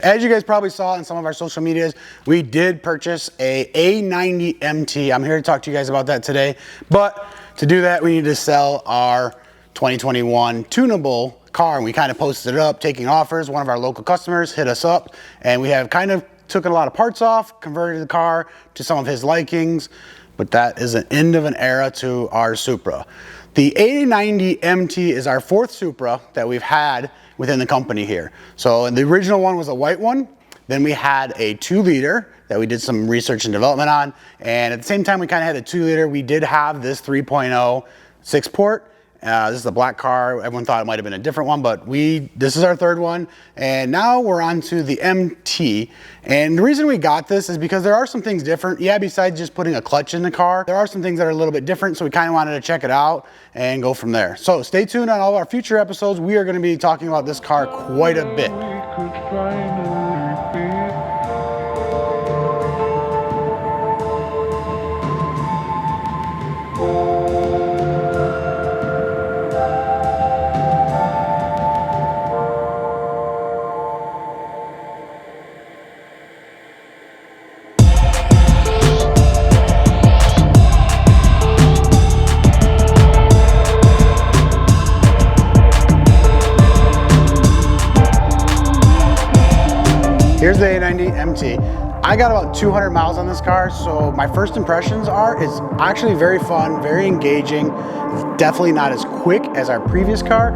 As you guys probably saw in some of our social medias, we did purchase a A90MT. I'm here to talk to you guys about that today. But to do that, we need to sell our 2021 tunable car. And we kind of posted it up, taking offers. One of our local customers hit us up, and we have kind of taken a lot of parts off, converted the car to some of his likings. But that is an end of an era to our Supra. The A90MT is our fourth Supra that we've had within the company here. So the original one was a white one. Then we had a 2-liter that we did some research and development on. And at the same time we kind of had a 2-liter, we did have this 3.0 6-port. This is the black car. Everyone thought it might have been a different one, but this is our third one. And now we're on to the MT. And the reason we got this is because there are some things different. Yeah, besides just putting a clutch in the car, there are some things that are a little bit different. So we kind of wanted to check it out and go from there. So stay tuned on all of our future episodes. We are going to be talking about this car quite a bit. Here's the A90MT. I got about 200 miles on this car, so my first impressions are it's actually very fun, very engaging. It's definitely not as quick as our previous car,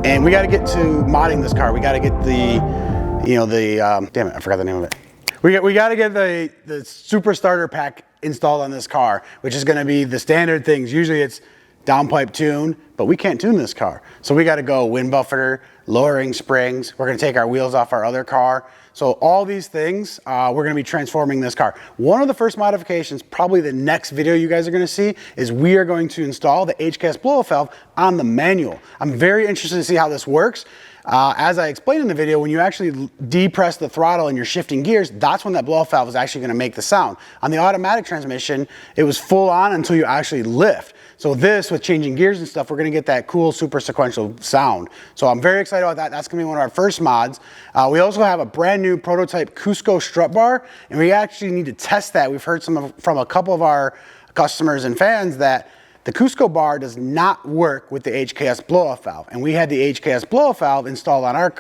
and we got to get to modding this car. We got to get damn it, I forgot the name of it. We got to get the Super Starter Pack installed on this car, which is going to be the standard things. Usually it's downpipe tune, but we can't tune this car. So we got to go wind buffer, lowering springs. We're going to take our wheels off our other car. So all these things, we're going to be transforming this car. One of the first modifications, probably the next video you guys are going to see, is we are going to install the HKS blow-off valve on the manual. I'm very interested to see how this works. As I explained in the video, when you actually depress the throttle and you're shifting gears, that's when that blow-off valve is actually going to make the sound. On the automatic transmission, it was full on until you actually lift. So this, with changing gears and stuff, we're going to get that cool super sequential sound. So I'm very excited about that. That's going to be one of our first mods. We also have a brand new prototype Cusco strut bar, and we actually need to test that. We've heard from a couple of our customers and fans that the Cusco bar does not work with the HKS blow-off valve. And we had the HKS blow-off valve installed on our,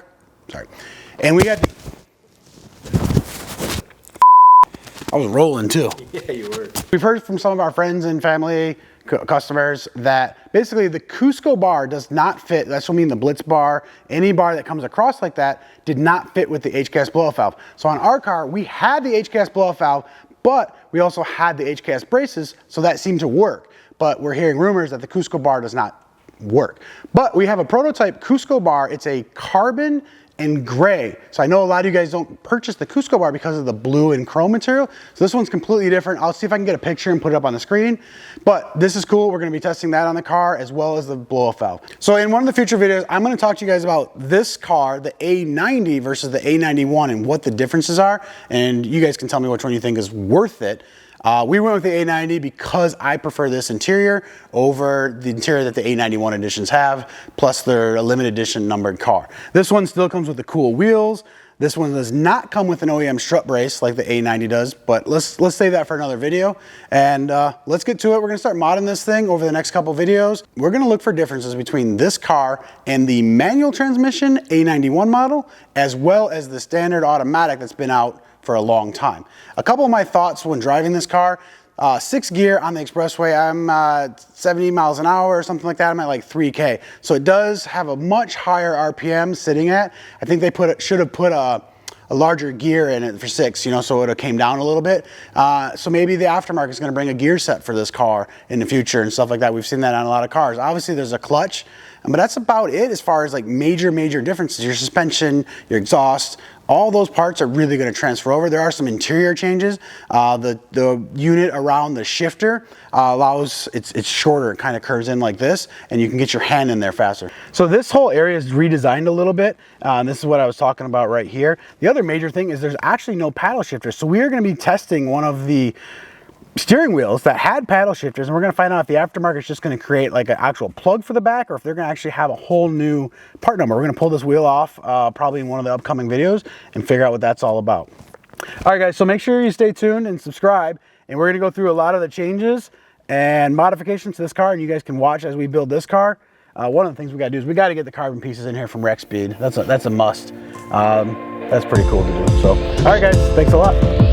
and we had I was rolling too. Yeah, you were. We've heard from some of our friends and family customers that basically the Cusco bar does not fit. That's what I mean, the Blitz bar, any bar that comes across like that did not fit with the HKS blow-off valve. So on our car, we had the HKS blow-off valve, but we also had the HKS braces, so that seemed to work. But we're hearing rumors that the Cusco bar does not work. But we have a prototype Cusco bar. It's a carbon and gray. So I know a lot of you guys don't purchase the Cusco bar because of the blue and chrome material. So this one's completely different. I'll see if I can get a picture and put it up on the screen. But this is cool. We're going to be testing that on the car as well as the blow-off valve. So in one of the future videos, I'm going to talk to you guys about this car, the A90 versus the A91, and what the differences are. And you guys can tell me which one you think is worth it. We went with the A90 because I prefer this interior over the interior that the A91 editions have, plus they're a limited edition numbered car. This one still comes with the cool wheels. This one does not come with an OEM strut brace like the A90 does, but let's save that for another video. And let's get to it. We're gonna start modding this thing over the next couple videos. We're gonna look for differences between this car and the manual transmission A91 model, as well as the standard automatic that's been out for a long time. A couple of my thoughts when driving this car, 6th gear on the expressway, I'm 70 miles an hour or something like that. I'm at like 3K. So it does have a much higher RPM sitting at. I think they should have put a larger gear in it for 6, you know, so it would have came down a little bit. So maybe the aftermarket is going to bring a gear set for this car in the future and stuff like that. We've seen that on a lot of cars. Obviously there's a clutch, but that's about it as far as like major differences. Your suspension, your exhaust, all those parts are really going to transfer over. There are some interior changes. The unit around the shifter it's shorter. It kind of curves in like this, and you can get your hand in there faster. So this whole area is redesigned a little bit. This is what I was talking about right here. The other major thing is there's actually no paddle shifter. So we are going to be testing one of the steering wheels that had paddle shifters, and we're going to find out if the aftermarket is just going to create like an actual plug for the back, or if they're going to actually have a whole new part number. We're going to pull this wheel off probably in one of the upcoming videos and figure out what that's all about. All right, guys, so make sure you stay tuned and subscribe, and we're going to go through a lot of the changes and modifications to this car, and you guys can watch as we build this car. One of the things we got to do is we got to get the carbon pieces in here from Speed. That's a must. That's pretty cool to do. So, all right, guys, thanks a lot.